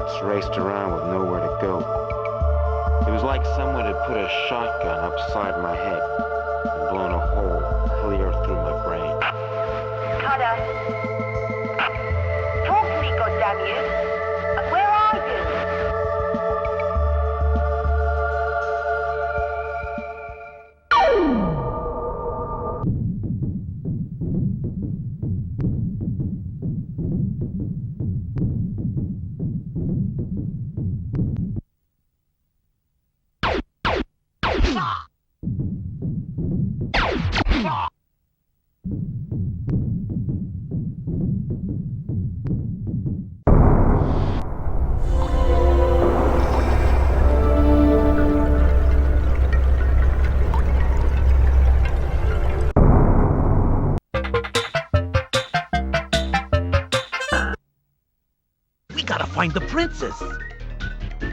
rats raced around with nowhere to go. It was like someone had put a shotgun upside my head and blown a hole clear through my brain. Cutter. Talk to me, goddammit. Where are you? We gotta find the princess.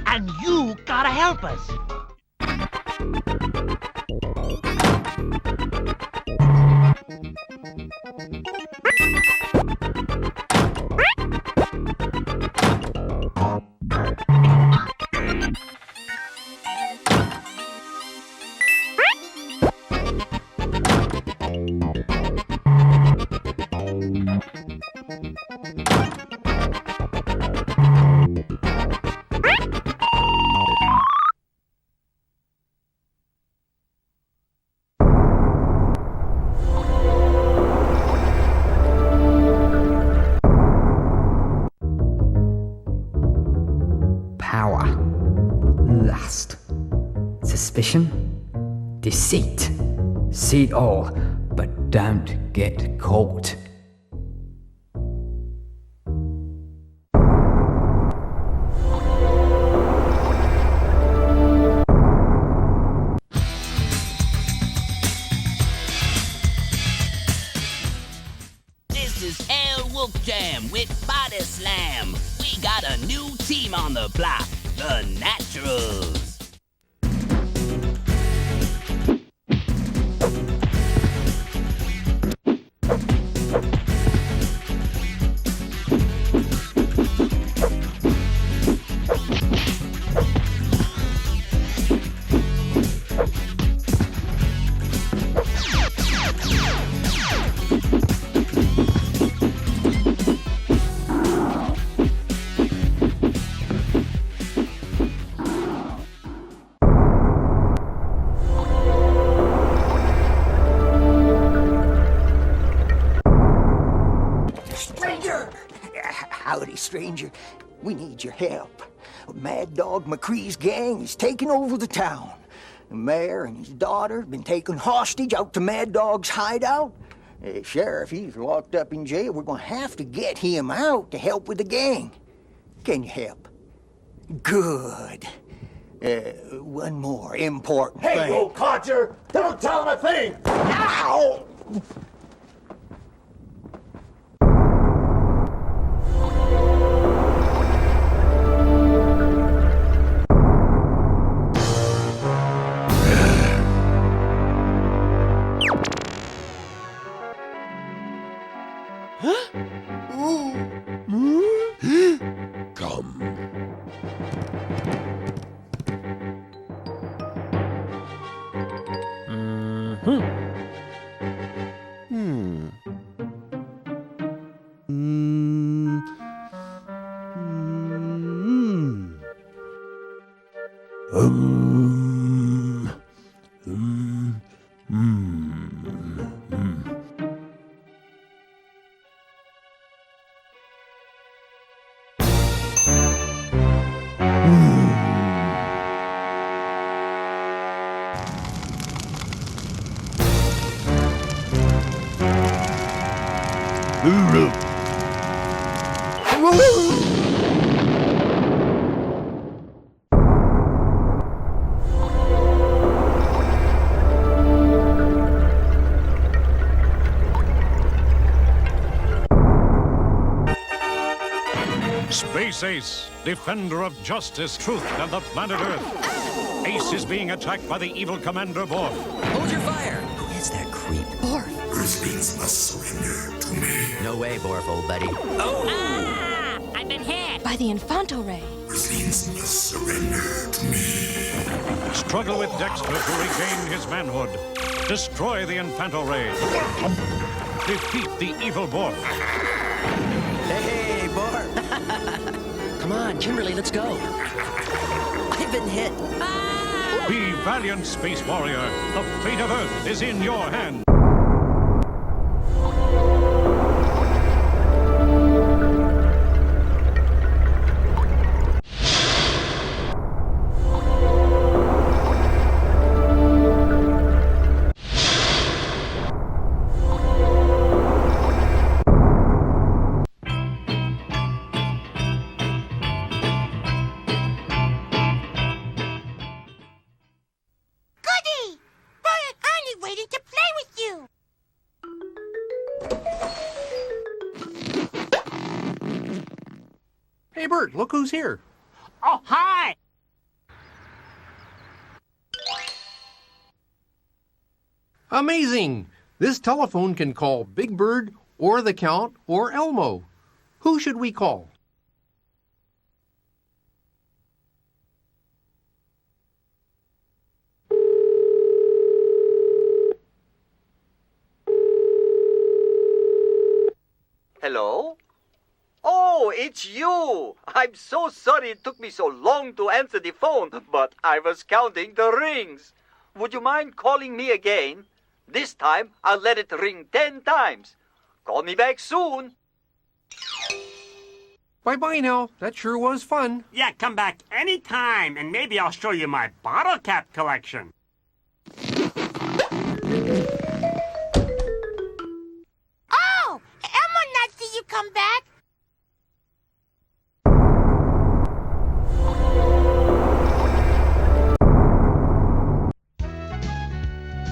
And you gotta help us. Power, lust, suspicion, deceit. See it all, but don't get caught. This is El Wolf Jam with Body Slam. We got a new team on the block, the Naturals. Howdy, stranger. We need your help. Mad Dog McCree's gang is taking over the town. The mayor and his daughter have been taken hostage out to Mad Dog's hideout. Sheriff, he's locked up in jail. We're gonna have to get him out to help with the gang. Can you help? Good. One more important thing. Hey, you codger! Don't tell him a thing! Ow! Come. Space Ace, defender of justice, truth, and the planet Earth. Ace is being attacked by the evil Commander Borf. Hold your fire! Who is that creep? Borf! Earthlings must surrender to me. No way, Borf, old buddy. Ah! I've been hit! By the Infanto Ray. Earthlings must surrender to me. Struggle with Dexter to regain his manhood. Destroy the Infanto Ray. Defeat the evil Borg. Hey, Borg. Come on, Kimberly, let's go. I've been hit. Be valiant, Space Warrior. The fate of Earth is in your hands. Hey, Bert, look who's here. Oh, hi! Amazing! This telephone can call Big Bird, or the Count, or Elmo. Who should we call? Hello? Oh, it's you! I'm so sorry it took me so long to answer the phone, but I was counting the rings. Would you mind calling me again? This time, I'll let it ring 10 times. Call me back soon. Bye-bye now. That sure was fun. Yeah, come back anytime, and maybe I'll show you my bottle cap collection. Oh! Elmo not see you come back.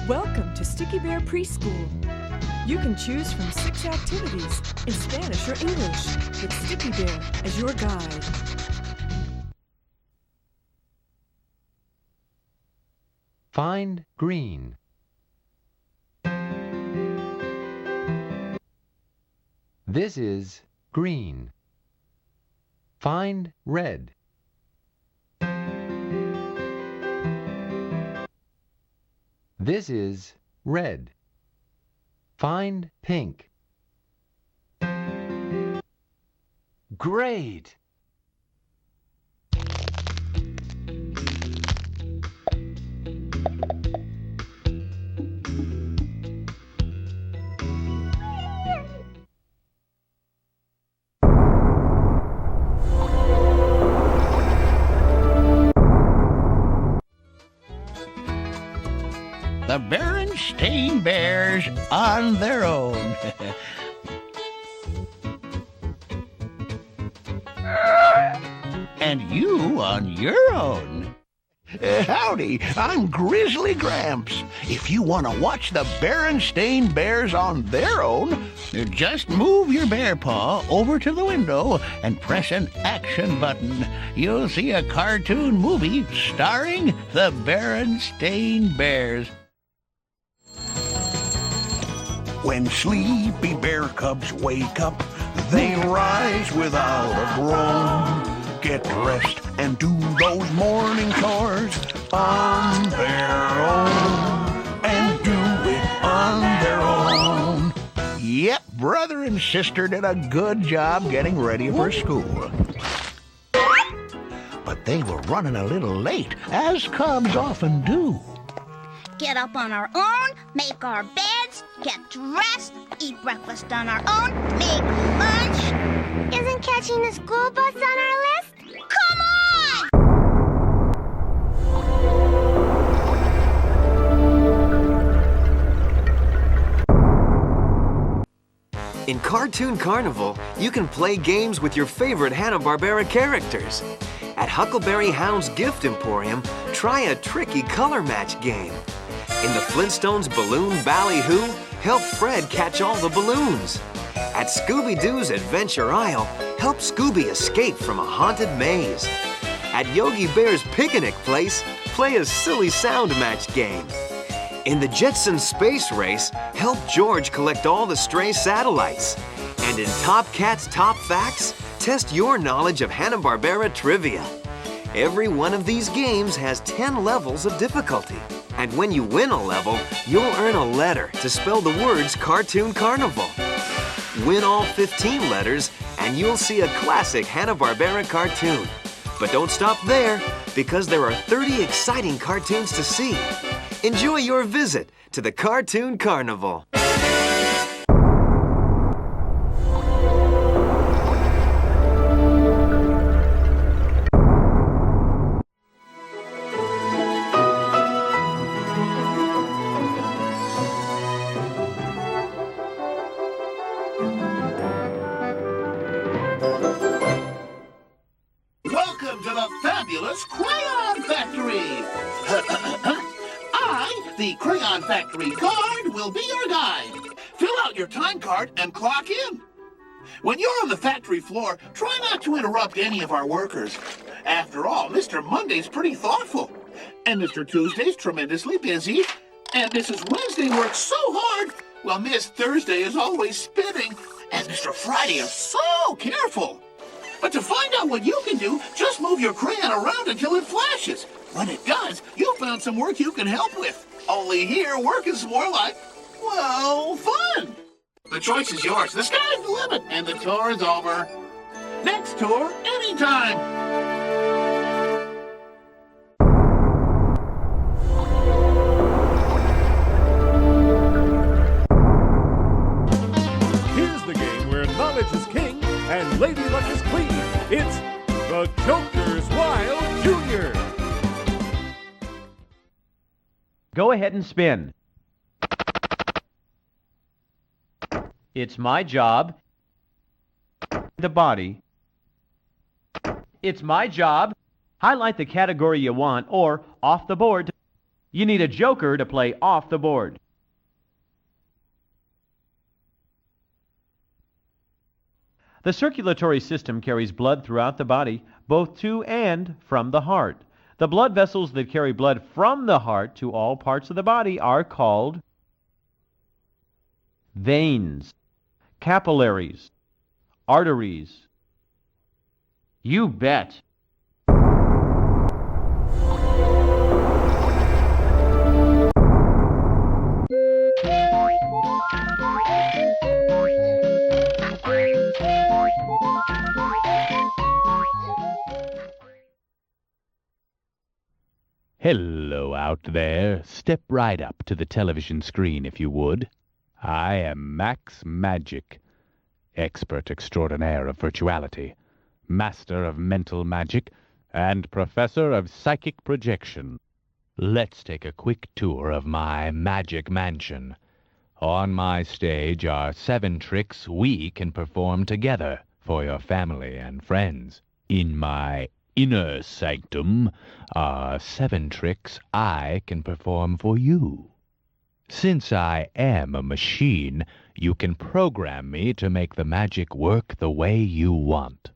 Welcome to Sticky Bear Preschool. You can choose from 6 activities in Spanish or English with Sticky Bear as your guide. Find green. This is green. Find red. This is red. Find pink. Great! The Berenstain Bears on their own. And you on your own. Howdy, I'm Grizzly Gramps. If you want to watch the Berenstain Bears on their own, just move your bear paw over to the window and press an action button. You'll see a cartoon movie starring the Berenstain Bears. When sleepy bear cubs wake up, they rise without a groan. Get dressed and do those morning chores on their own. And do it on their own. Yep, brother and sister did a good job getting ready for school. But they were running a little late, as cubs often do. Get up on our own, make our beds, get dressed, eat breakfast on our own, make lunch. Isn't catching the school bus on our list? Come on! In Cartoon Carnival, you can play games with your favorite Hanna-Barbera characters. At Huckleberry Hound's Gift Emporium, try a tricky color match game. In the Flintstones Balloon Ballyhoo, help Fred catch all the balloons. At Scooby-Doo's Adventure Isle, help Scooby escape from a haunted maze. At Yogi Bear's Picnic Place, play a silly sound match game. In the Jetsons Space Race, help George collect all the stray satellites. And in Top Cat's Top Facts, test your knowledge of Hanna-Barbera trivia. Every one of these games has 10 levels of difficulty. And when you win a level, you'll earn a letter to spell the words Cartoon Carnival. Win all 15 letters, and you'll see a classic Hanna-Barbera cartoon. But don't stop there, because there are 30 exciting cartoons to see. Enjoy your visit to the Cartoon Carnival. Welcome to the fabulous Crayon Factory! I, the Crayon Factory guard, will be your guide. Fill out your time card and clock in. When you're on the factory floor, try not to interrupt any of our workers. After all, Mr. Monday's pretty thoughtful. And Mr. Tuesday's tremendously busy. And Mrs. Wednesday works so hard, while Miss Thursday is always spinning. And Mr. Friday is so careful. But to find out what you can do, just move your crayon around until it flashes. When it does, you found some work you can help with. Only here, work is more like, well, fun. The choice is yours. The sky's the limit, and the tour is over. Next tour, anytime. Here's the game where knowledge is king and Lady Luck is queen. It's the Joker's Wild Junior. Go ahead and spin. It's my job. The body. It's my job. Highlight the category you want or off the board. You need a joker to play off the board. The circulatory system carries blood throughout the body, both to and from the heart. The blood vessels that carry blood from the heart to all parts of the body are called veins, capillaries, arteries. You bet. Hello out there. Step right up to the television screen if you would. I am Max Magic, expert extraordinaire of virtuality, master of mental magic, and professor of psychic projection. Let's take a quick tour of my magic mansion. On my stage are 7 tricks we can perform together for your family and friends. In my inner sanctum are 7 tricks I can perform for you. Since I am a machine, you can program me to make the magic work the way you want.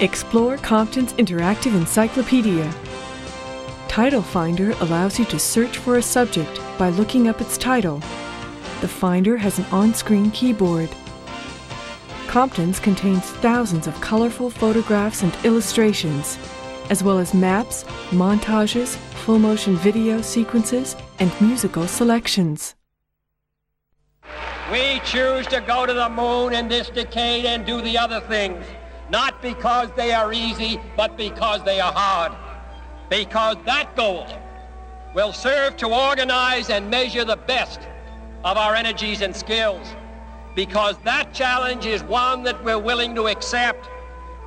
Explore Compton's interactive encyclopedia. Title Finder allows you to search for a subject by looking up its title. The Finder has an on-screen keyboard. Compton's contains thousands of colorful photographs and illustrations, as well as maps, montages, full-motion video sequences, and musical selections. We choose to go to the moon in this decade and do the other things. Not because they are easy, but because they are hard. Because that goal will serve to organize and measure the best of our energies and skills. Because that challenge is one that we're willing to accept,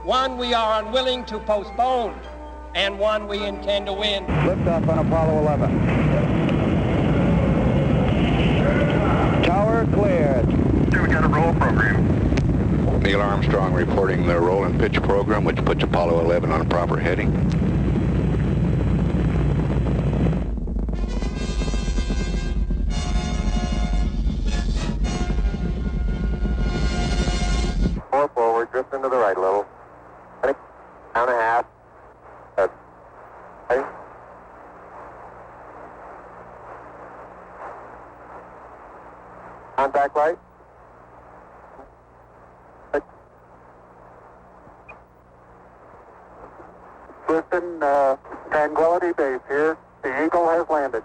one we are unwilling to postpone, and one we intend to win. Liftoff on Apollo 11. Tower cleared. We got a roll program. Neil Armstrong reporting the roll and pitch program, which puts Apollo 11 on a proper heading. Contact light. Houston, Tranquility Base here. The Eagle has landed.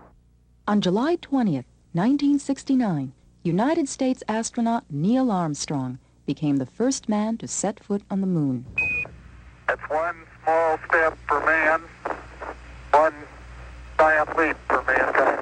On July 20th, 1969, United States astronaut Neil Armstrong became the first man to set foot on the moon. That's one small step for man, one giant leap for mankind.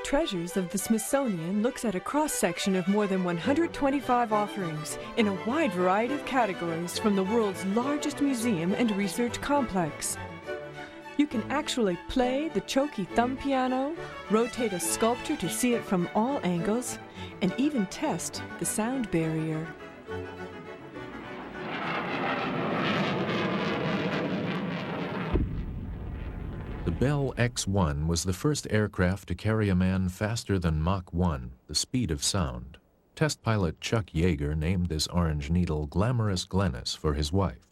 Treasures of the Smithsonian looks at a cross-section of more than 125 offerings in a wide variety of categories from the world's largest museum and research complex. You can actually play the Choki thumb piano, rotate a sculpture to see it from all angles, and even test the sound barrier. The Bell X-1 was the first aircraft to carry a man faster than Mach 1, the speed of sound. Test pilot Chuck Yeager named this orange needle Glamorous Glennis for his wife.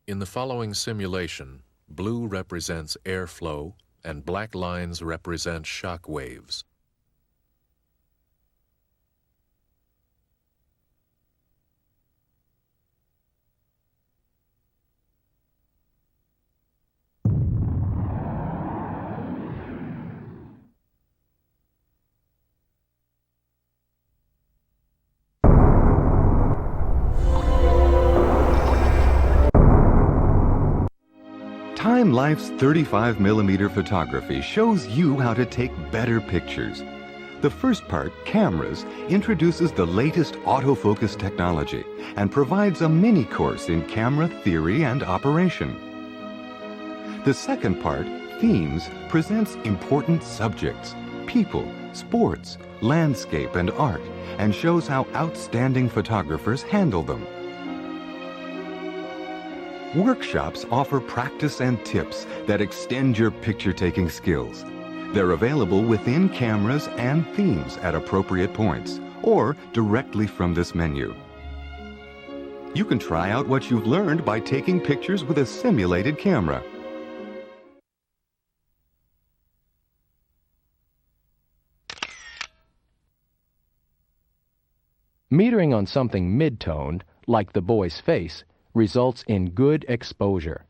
In the following simulation, blue represents airflow and black lines represent shock waves. Time Life's 35mm photography shows you how to take better pictures. The first part, cameras, introduces the latest autofocus technology and provides a mini course in camera theory and operation. The second part, themes, presents important subjects, people, sports, landscape, and art, and shows how outstanding photographers handle them. Workshops offer practice and tips that extend your picture-taking skills. They're available within cameras and themes at appropriate points, or directly from this menu. You can try out what you've learned by taking pictures with a simulated camera. Metering on something mid-toned, like the boy's face, results in good exposure.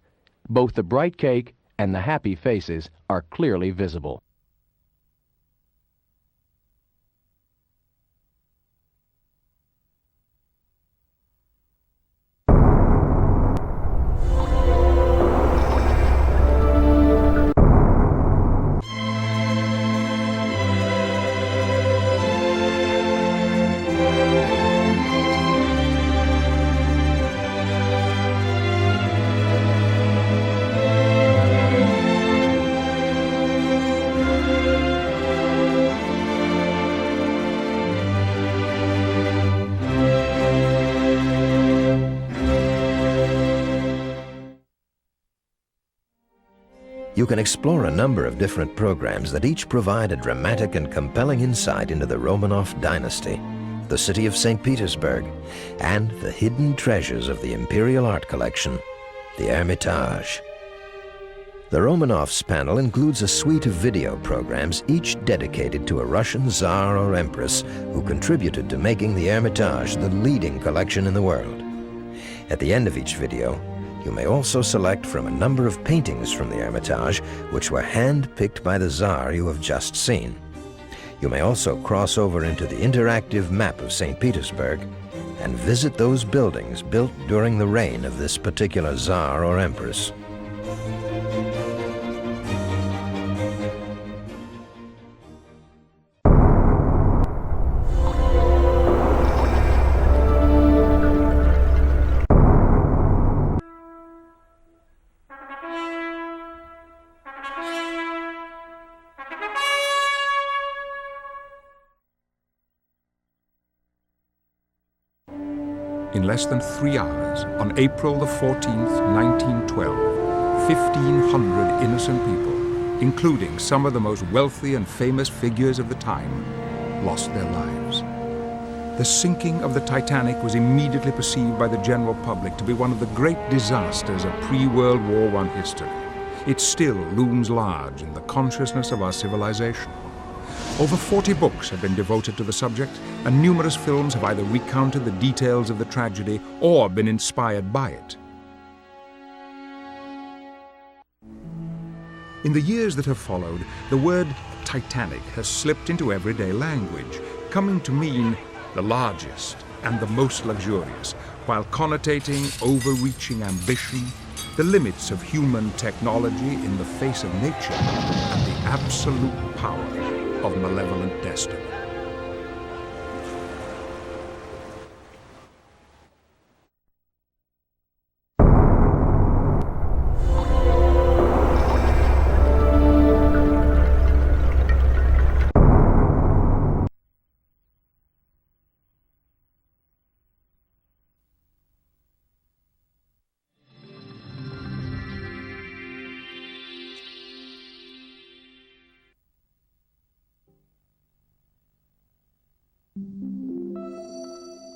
Both the bright cake and the happy faces are clearly visible. You can explore a number of different programs that each provide a dramatic and compelling insight into the Romanov dynasty, the city of St. Petersburg, and the hidden treasures of the Imperial Art Collection, the Hermitage. The Romanovs panel includes a suite of video programs, each dedicated to a Russian Tsar or Empress who contributed to making the Hermitage the leading collection in the world. At the end of each video, you may also select from a number of paintings from the Hermitage which were hand-picked by the Tsar you have just seen. You may also cross over into the interactive map of St. Petersburg and visit those buildings built during the reign of this particular Tsar or Empress. In less than 3 hours, on April the 14th, 1912, 1,500 innocent people, including some of the most wealthy and famous figures of the time, lost their lives. The sinking of the Titanic was immediately perceived by the general public to be one of the great disasters of pre-World War I history. It still looms large in the consciousness of our civilization. Over 40 books have been devoted to the subject, and numerous films have either recounted the details of the tragedy or been inspired by it. In the years that have followed, the word Titanic has slipped into everyday language, coming to mean the largest and the most luxurious, while connotating overreaching ambition, the limits of human technology in the face of nature, and the absolute power of malevolent destiny.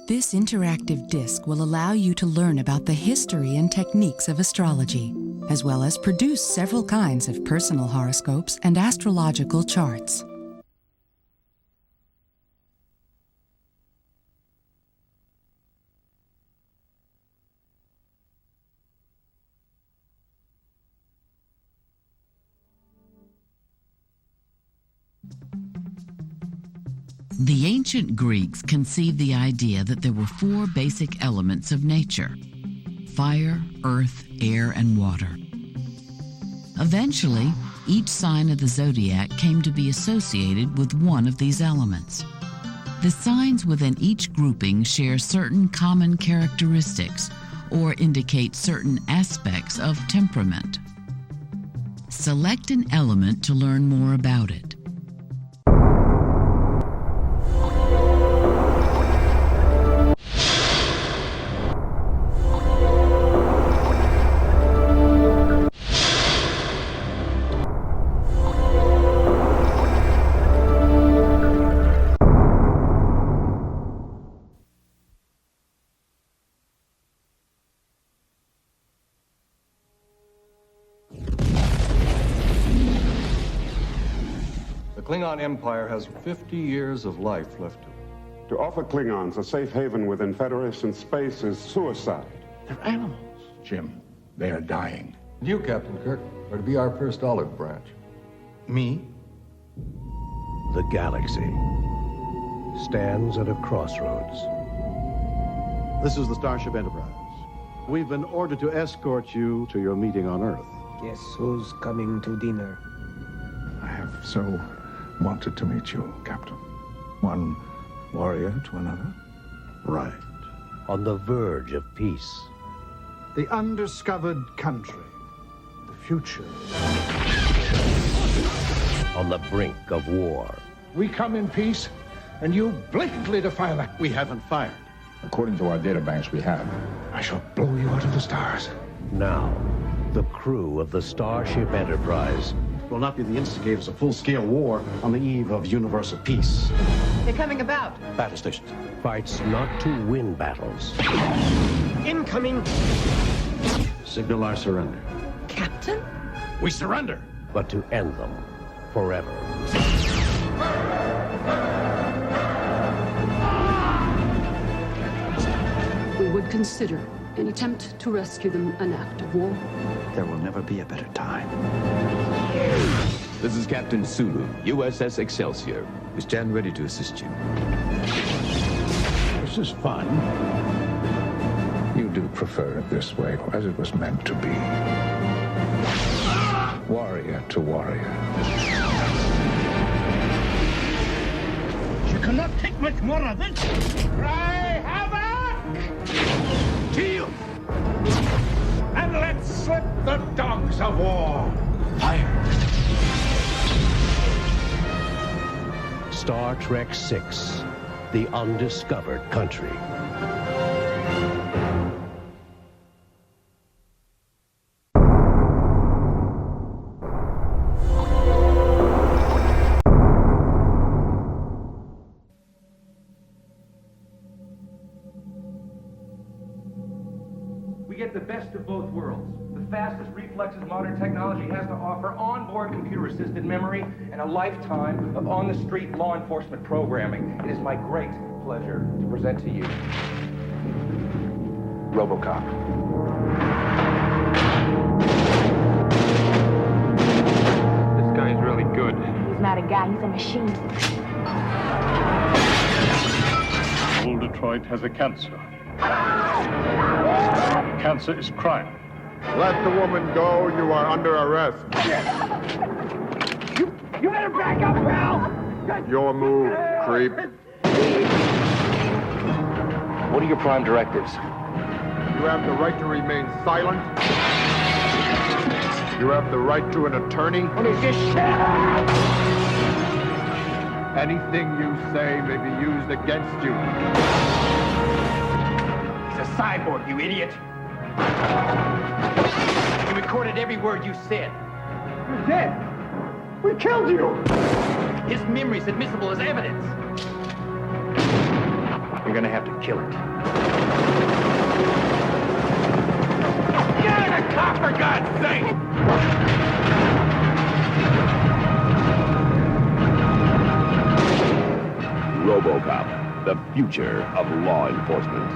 This interactive disc will allow you to learn about the history and techniques of astrology, as well as produce several kinds of personal horoscopes and astrological charts. The ancient Greeks conceived the idea that there were 4 basic elements of nature: fire, earth, air, and water. Eventually, each sign of the zodiac came to be associated with one of these elements. The signs within each grouping share certain common characteristics or indicate certain aspects of temperament. Select an element to learn more about it. The Klingon Empire has 50 years of life left to it. To offer Klingons a safe haven within Federation space is suicide. They're animals, Jim. They are dying. And you, Captain Kirk, are to be our first olive branch. Me? The galaxy stands at a crossroads. This is the Starship Enterprise. We've been ordered to escort you to your meeting on Earth. Guess who's coming to dinner? I have so wanted to meet you, Captain. One warrior to another. Right. On the verge of peace. The undiscovered country. The future. On the brink of war. We come in peace, and you blatantly defy that. We haven't fired. According to our databanks, we have. I shall blow you out of the stars. Now, the crew of the Starship Enterprise will not be the instigators of full-scale war on the eve of universal peace. They're coming about. Battle stations. Fights not to win battles. Incoming. Signal our surrender. Captain? We surrender. But to end them forever. We would consider an attempt to rescue them an act of war. There will never be a better time. This is Captain Sulu, USS Excelsior. We stand ready to assist you. This is fun. You do prefer it this way, as it was meant to be. Warrior to warrior. You cannot take much more of it. Cry havoc! Teal! And let's slip the dogs of war. Fire! Star Trek VI, The Undiscovered Country. We get the best of both worlds. The fastest reflexes modern technology has to offer, onboard computer-assisted memory, and a lifetime of on-the-street law enforcement programming. It is my great pleasure to present to you RoboCop. This guy's really good. He's not a guy, he's a machine. Old Detroit has a cancer. Cancer is crime. Let the woman go. You are under arrest. You better back up, pal! Your move, creep. What are your prime directives? You have the right to remain silent. You have the right to an attorney. What is this shit? Anything you say may be used against you. He's a cyborg, you idiot. He recorded every word you said. You're dead. We killed you. His memory's admissible as evidence. You're gonna have to kill it. Get out of the car, for God's sake! RoboCop, the future of law enforcement.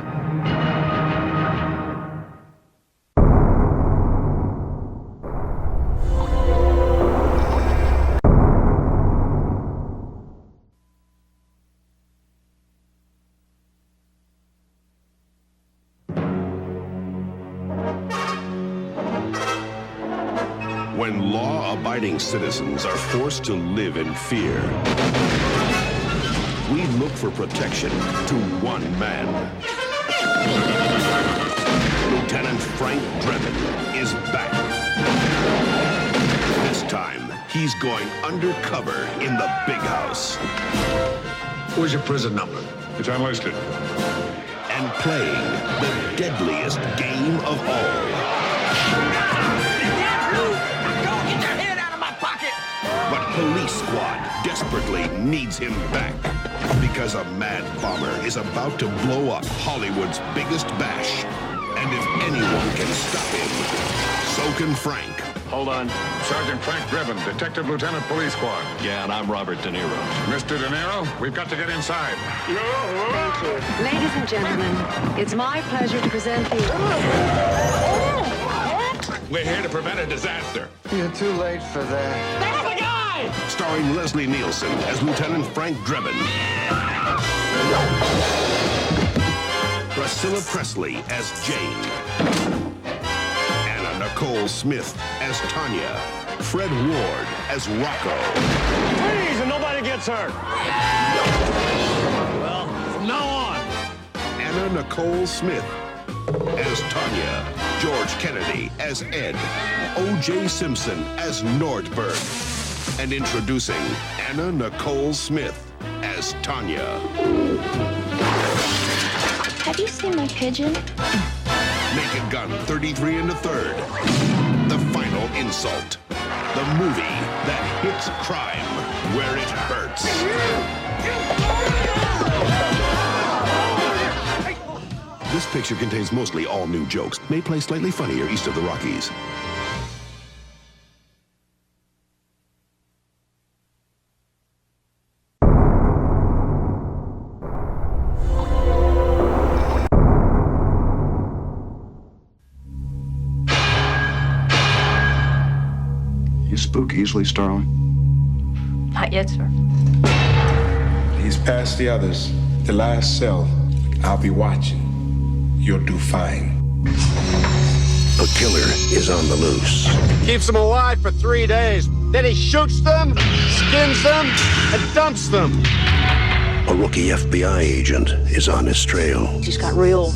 When law-abiding citizens are forced to live in fear, we look for protection to one man. Lieutenant Frank Drebin is back. This time, he's going undercover in the big house. Where's your prison number? It's unlisted. And playing the deadliest game of all. But Police Squad desperately needs him back because a mad bomber is about to blow up Hollywood's biggest bash. And if anyone can stop him, so can Frank. Hold on. Sergeant Frank Drebin, Detective Lieutenant Police Squad. Yeah, and I'm Robert De Niro. Mr. De Niro, we've got to get inside. Thank you. Ladies and gentlemen, it's my pleasure to present the... We're here to prevent a disaster. You're too late for that. That's the guy! Starring Leslie Nielsen as Lieutenant Frank Drebin. Priscilla Presley as Jane. Anna Nicole Smith as Tanya. Fred Ward as Rocco. Please, and nobody gets hurt. Well, from now on. Anna Nicole Smith as Tanya. George Kennedy as Ed. O.J. Simpson as Nordberg. And introducing Anna Nicole Smith as Tanya. Have you seen my pigeon? Naked Gun 33 1/3. The Final Insult. The movie that hits crime where it hurts. This picture contains mostly all new jokes, may play slightly funnier east of the Rockies. You spook easily, Starling? Not yet, sir. He's past the others. The last cell. I'll be watching. You'll do fine. The killer is on the loose. Keeps them alive for 3 days. Then he shoots them, skins them, and dumps them. A rookie FBI agent is on his trail. He's got real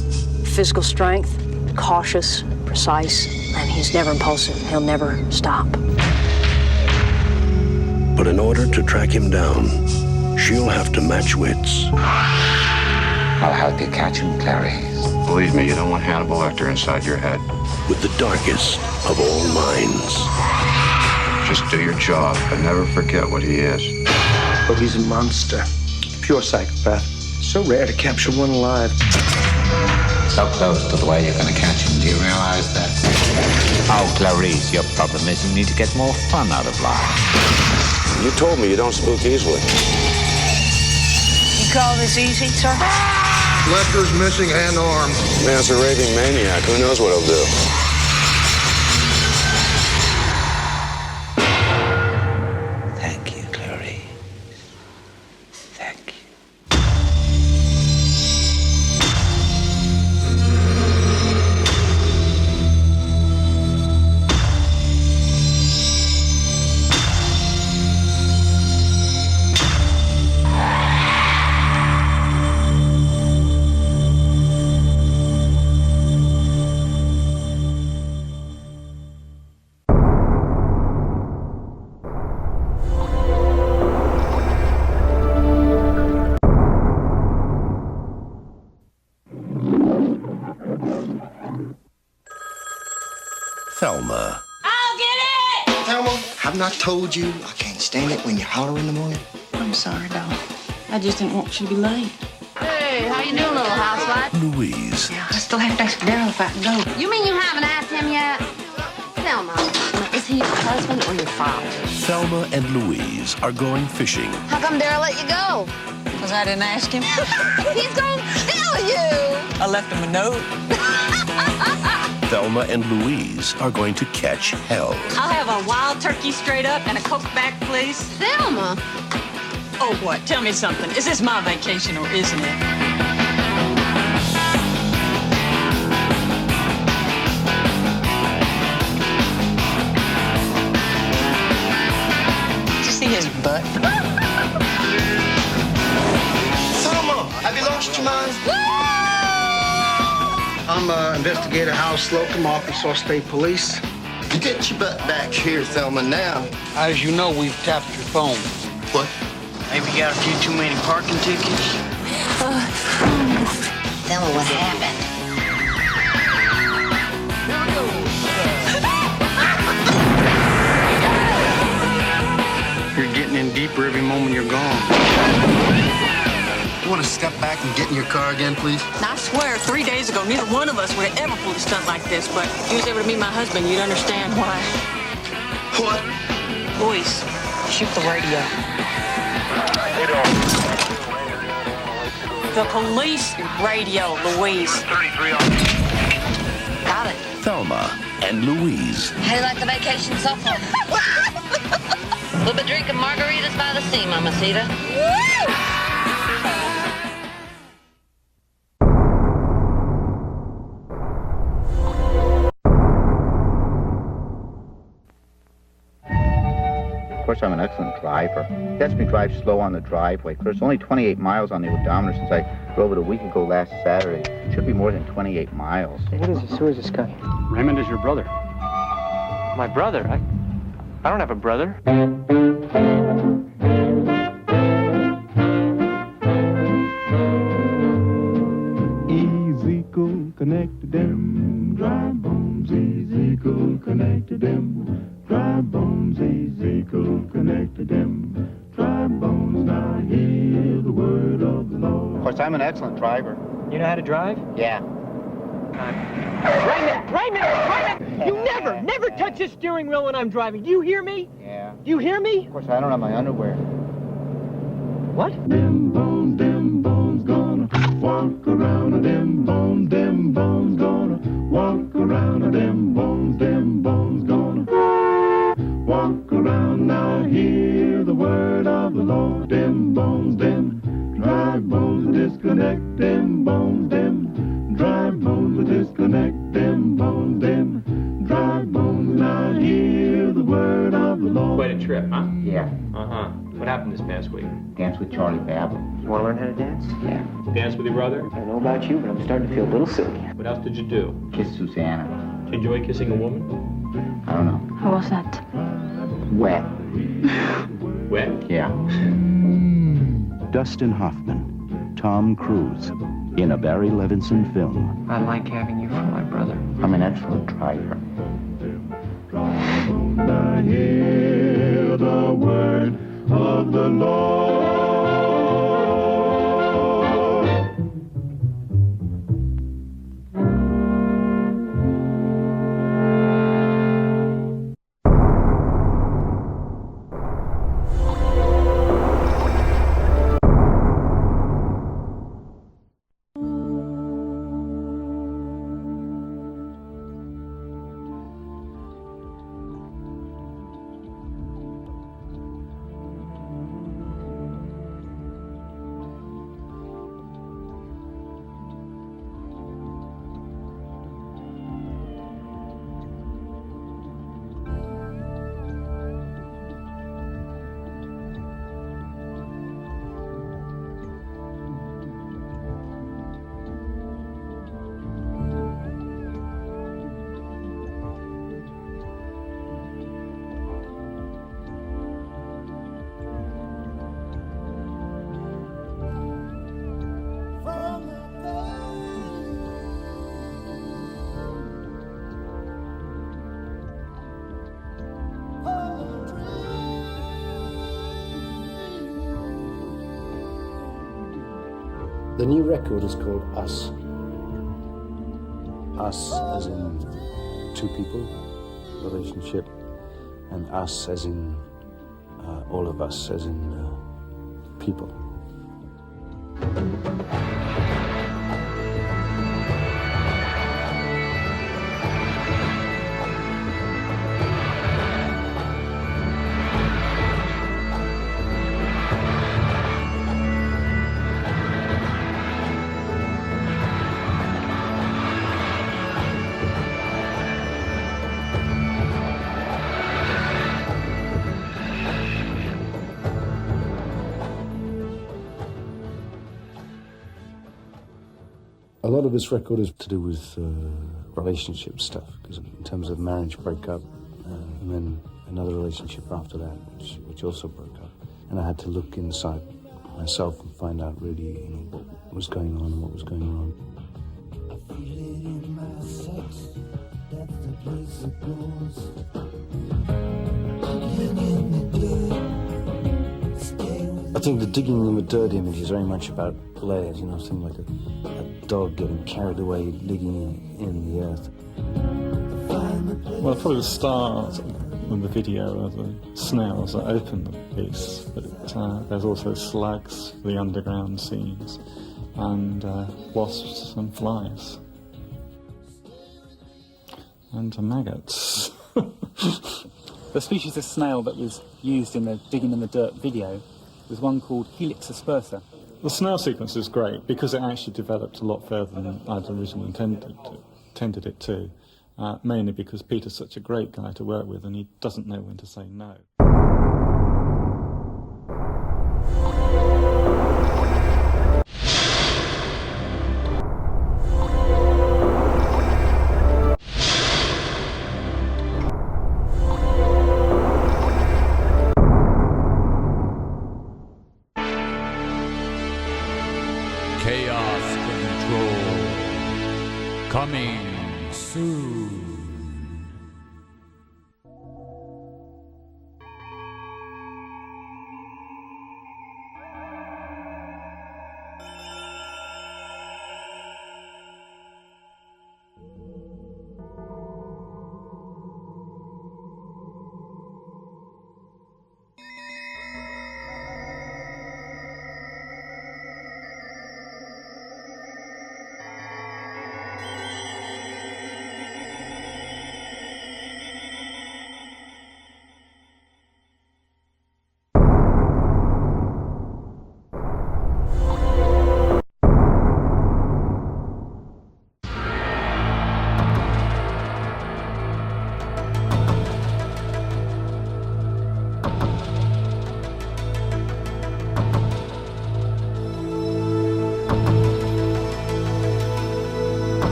physical strength, cautious, precise, and he's never impulsive. He'll never stop. But in order to track him down, she'll have to match wits. I'll help you catch him, Clary. Believe me, you don't want Hannibal Lecter inside your head. With the darkest of all minds. Just do your job, but never forget what he is. Oh, he's a monster. Pure psychopath. So rare to capture one alive. So close to the way you're going to catch him. Do you realize that? Oh, Clarice, your problem is you need to get more fun out of life. You told me you don't spook easily. You call this easy, sir? Lester's missing an arm. Man's a raving maniac. Who knows what he'll do? Thank you, Clarice. Thank you. Thelma. I'll get it! Thelma, have not told you I can't stand it when you holler in the morning? I'm sorry, darling. I just didn't want you to be late. Hey, how you doing, little housewife? Louise. Yeah, I still have to ask Daryl if I can go. You mean you haven't asked him yet? Thelma, is he your husband or your father? Thelma and Louise are going fishing. How come Daryl let you go? Because I didn't ask him. He's gonna kill you! I left him a note. Thelma and Louise are going to catch hell. I'll have a wild turkey straight up and a Coke back, please. Thelma! Oh, what? Tell me something. Is this my vacation or isn't it? Did you see his butt? Thelma, have you lost your mind? I'm investigator Hal Slocum, Arkansas State Police. You get your butt back here, Thelma, now. As you know, we've tapped your phone. What? Maybe you got a few too many parking tickets? Thelma, what happened? You're getting in deeper every moment you're gone. You want to step back and get in your car again, please? I swear, 3 days ago, neither one of us would have ever pulled a stunt like this, but if you was able to meet my husband, you'd understand why. What? Louise, shoot the radio. The police radio, Louise. 33 on. Got it. Thelma and Louise. How do you like the vacation so far? We'll be drinking margaritas by the sea, Mamacita. Of course, I'm an excellent driver. He lets me drive slow on the driveway. There's only 28 miles on the odometer since I drove it a week ago last Saturday. It should be more than 28 miles. What is this? Who is this guy? Raymond is your brother. My brother? I don't have a brother. Easy cool, connected them. Dry bones, easy cool, connected them. Dry bones, easy cool, connected them. Dry bones, now hear the word of the Lord. Of course, I'm an excellent driver. You know how to drive? Yeah. Raymond! You never touch the steering wheel when I'm driving. Do you hear me? Yeah. Do you hear me? Of course, I don't have my underwear. What? Them bones gonna walk around. Them bones gonna walk around. Them bones gonna walk around. Now hear the word of the Lord. Them bones, dry bones, disconnect them bones, dry bones, disconnect them bones, dry bones. Now hear the word of the Lord. Quite a trip, huh? Yeah. Uh-huh. What happened this past week? Dance with Charlie Babbitt. You want to learn how to dance? Yeah. Dance with your brother? I don't know about you, but I'm starting to feel a little silly. What else did you do? Kiss Susanna. Did you enjoy kissing a woman? I don't know. How was that? Wet. Wet? Yeah. Dustin Hoffman, Tom Cruise, in a Barry Levinson film. I like having you for my brother. I'm an excellent driver. I hear the word of the Lord. The new record is called Us. Us as in two people, relationship, and us as in all of us, as in people. A lot of this record is to do with relationship stuff, because in terms of marriage breakup, and then another relationship after that, which also broke up. And I had to look inside myself and find out really, what was going on and what was going wrong. I think the digging in the dirt image is very much about layers, something like a dog getting carried away digging in the earth. Well, probably the start of the video are the snails that open the piece, but there's also slugs, the underground scenes, and wasps and flies. And maggots. The species of snail that was used in the Digging in the Dirt video was one called Helix aspersa. The snail sequence is great because it actually developed a lot further than I'd originally intended it to, mainly because Peter's such a great guy to work with and he doesn't know when to say no. Chaos Control, coming soon.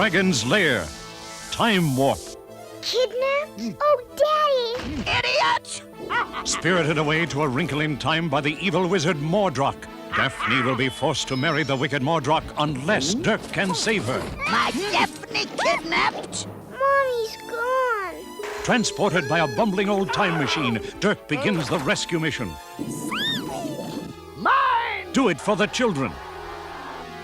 dragon's lair. Time warp. Kidnapped? Oh, Daddy! Idiot! Spirited away to a wrinkle in time by the evil wizard Mordroc, Daphne will be forced to marry the wicked Mordroc unless Dirk can save her. My Daphne kidnapped? Mommy's gone. Transported by a bumbling old time machine, Dirk begins the rescue mission. Mine! Do it for the children.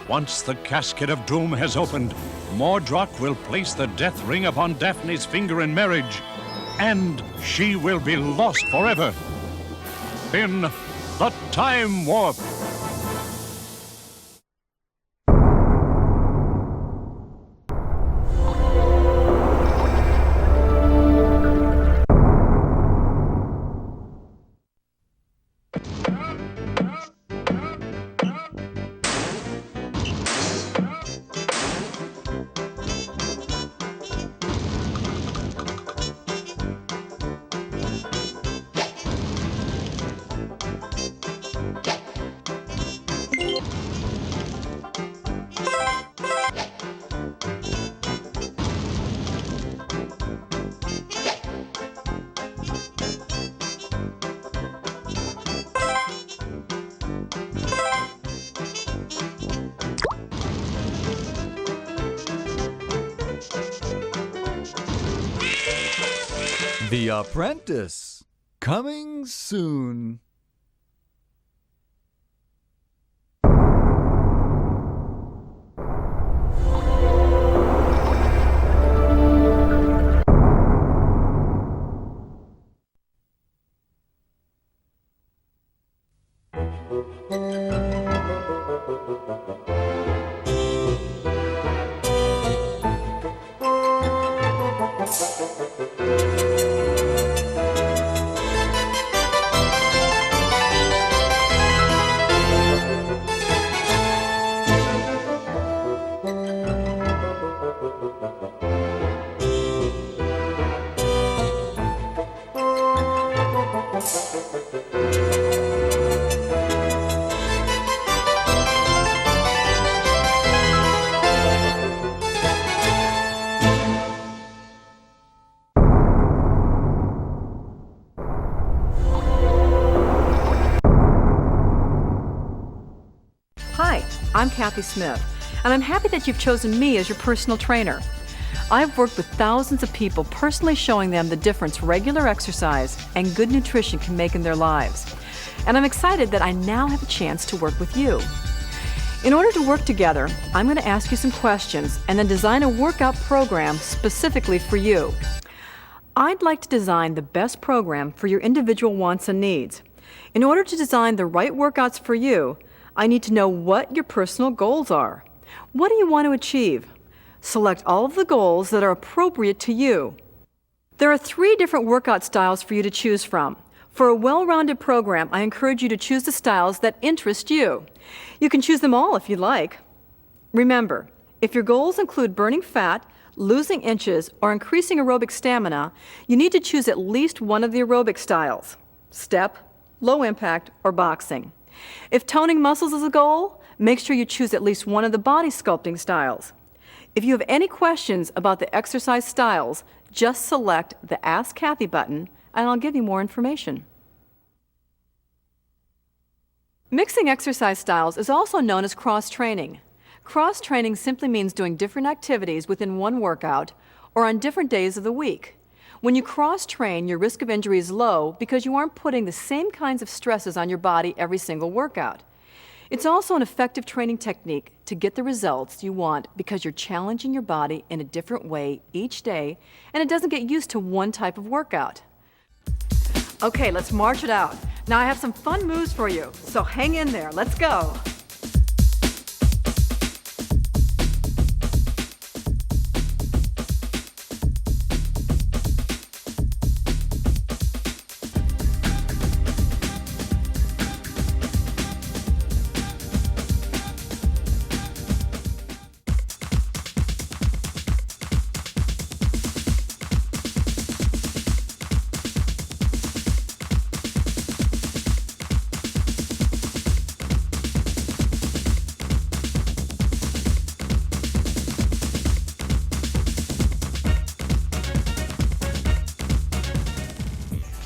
Once the casket of doom has opened, Mordroc will place the death ring upon Daphne's finger in marriage, and she will be lost forever in the Time Warp. The Apprentice, coming soon. Hi, I'm Kathy Smith, and I'm happy that you've chosen me as your personal trainer. I've worked with thousands of people, personally showing them the difference regular exercise and good nutrition can make in their lives. And I'm excited that I now have a chance to work with you. In order to work together, I'm going to ask you some questions and then design a workout program specifically for you. I'd like to design the best program for your individual wants and needs. In order to design the right workouts for you, I need to know what your personal goals are. What do you want to achieve? Select all of the goals that are appropriate to you. There are 3 different workout styles for you to choose from. For a well-rounded program, I encourage you to choose the styles that interest you. You can choose them all if you like. Remember, if your goals include burning fat, losing inches, or increasing aerobic stamina, you need to choose at least one of the aerobic styles: step, low impact, or boxing. If toning muscles is a goal, make sure you choose at least one of the body sculpting styles. If you have any questions about the exercise styles, just select the Ask Kathy button and I'll give you more information. Mixing exercise styles is also known as cross-training. Cross-training simply means doing different activities within one workout or on different days of the week. When you cross-train, your risk of injury is low because you aren't putting the same kinds of stresses on your body every single workout. It's also an effective training technique to get the results you want because you're challenging your body in a different way each day, and it doesn't get used to one type of workout. Okay, let's march it out. Now I have some fun moves for you, so hang in there. Let's go.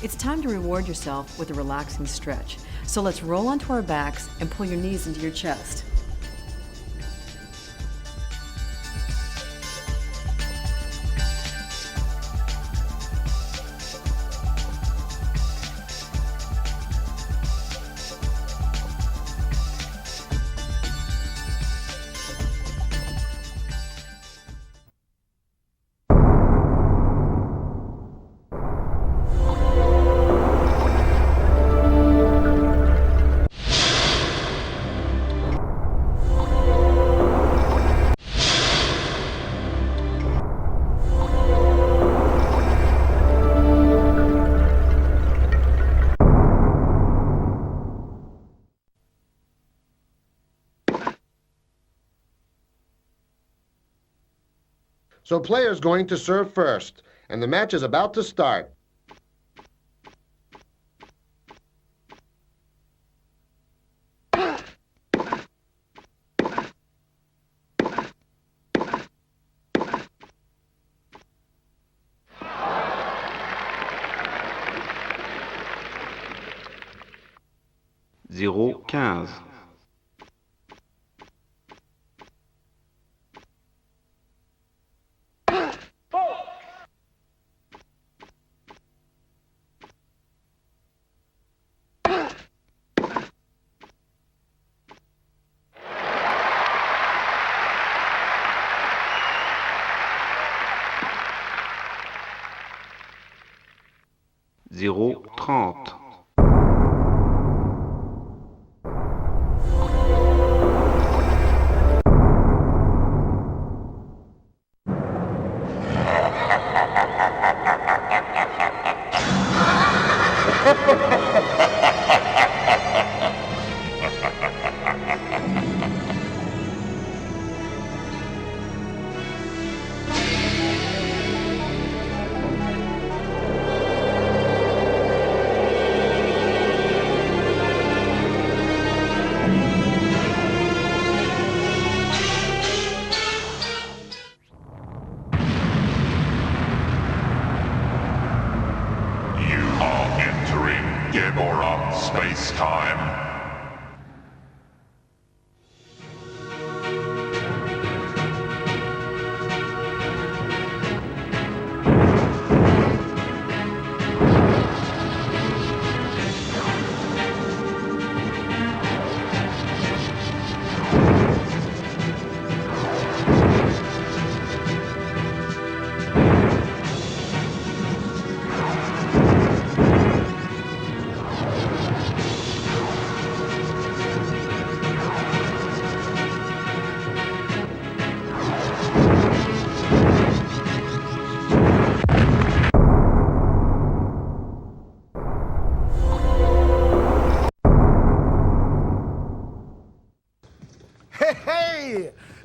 It's time to reward yourself with a relaxing stretch. So let's roll onto our backs and pull your knees into your chest. So player's going to serve first, and the match is about to start. Zéro 15. Zéro 30.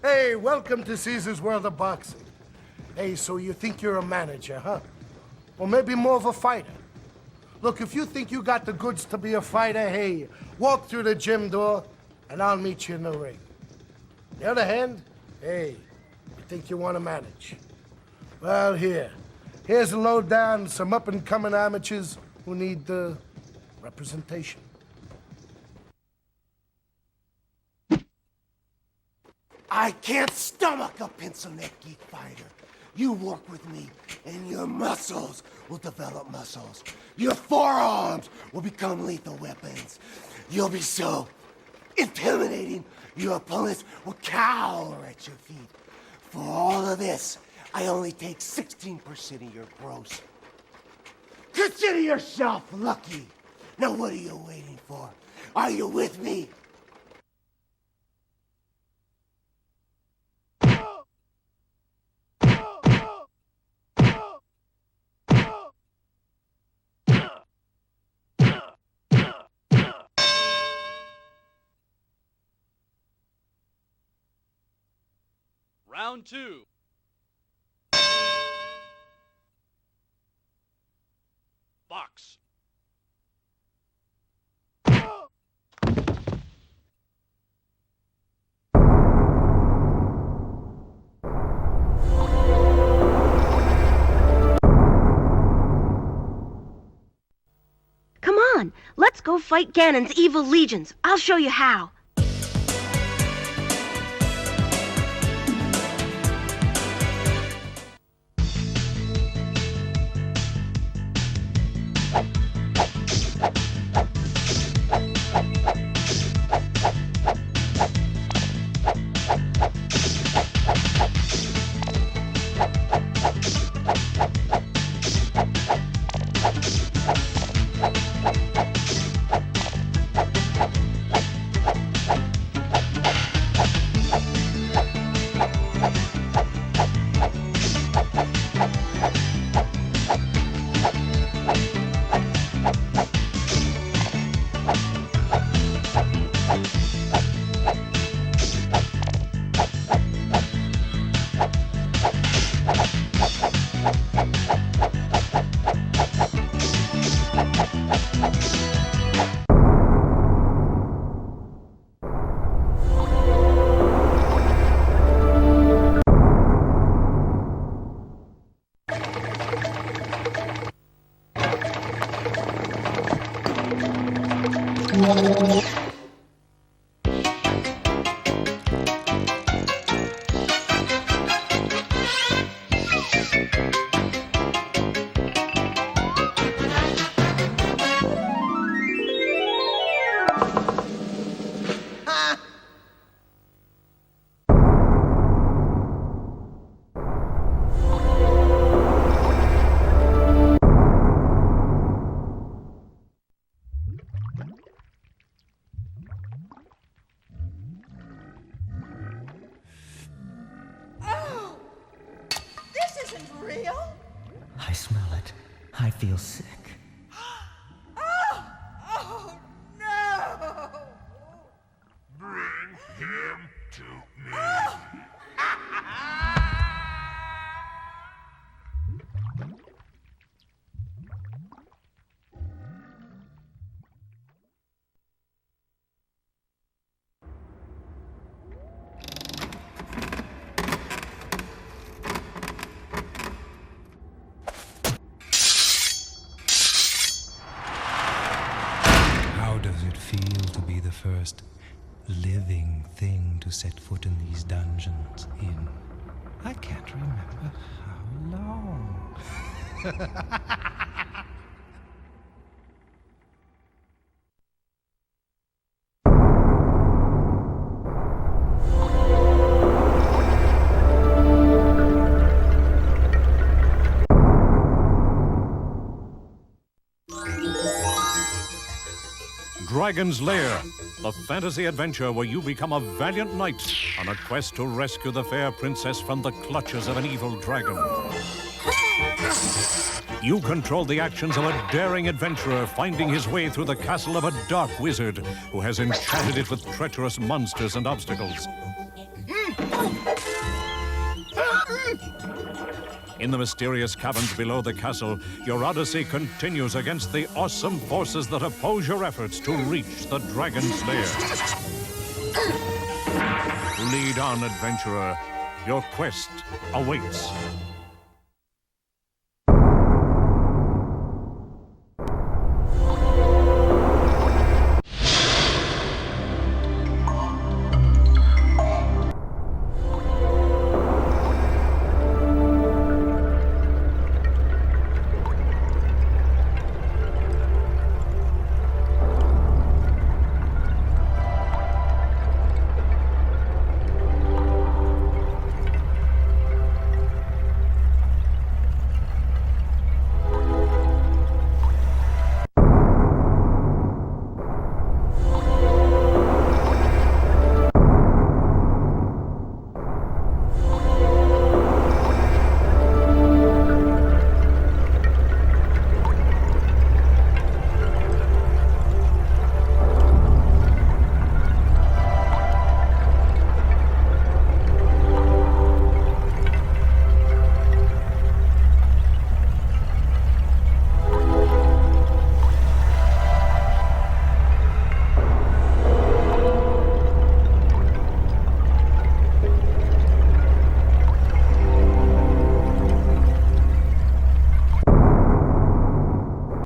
Hey, welcome to Caesar's World of Boxing. Hey, so you think you're a manager, huh? Or maybe more of a fighter. Look, if you think you got the goods to be a fighter, hey, walk through the gym door and I'll meet you in the ring. On the other hand, hey, you think you want to manage. Well, here's a lowdown, some up-and-coming amateurs who need the representation. I can't stomach a pencil-neck geek fighter. You work with me, and your muscles will develop muscles. Your forearms will become lethal weapons. You'll be so intimidating, your opponents will cower at your feet. For all of this, I only take 16% of your gross. Consider yourself lucky. Now what are you waiting for? Are you with me? Round 2. Box. on, let's go fight Ganon's evil legions. I'll show you how. I smell it. I feel sick. Oh, no! Bring him to me. How does it feel to be the first living thing to set foot in these dungeons in, I can't remember how long. Dragon's Lair, a fantasy adventure where you become a valiant knight on a quest to rescue the fair princess from the clutches of an evil dragon. You control the actions of a daring adventurer finding his way through the castle of a dark wizard who has enchanted it with treacherous monsters and obstacles. In the mysterious caverns below the castle, your odyssey continues against the awesome forces that oppose your efforts to reach the Dragon's Lair. Lead on, adventurer. Your quest awaits.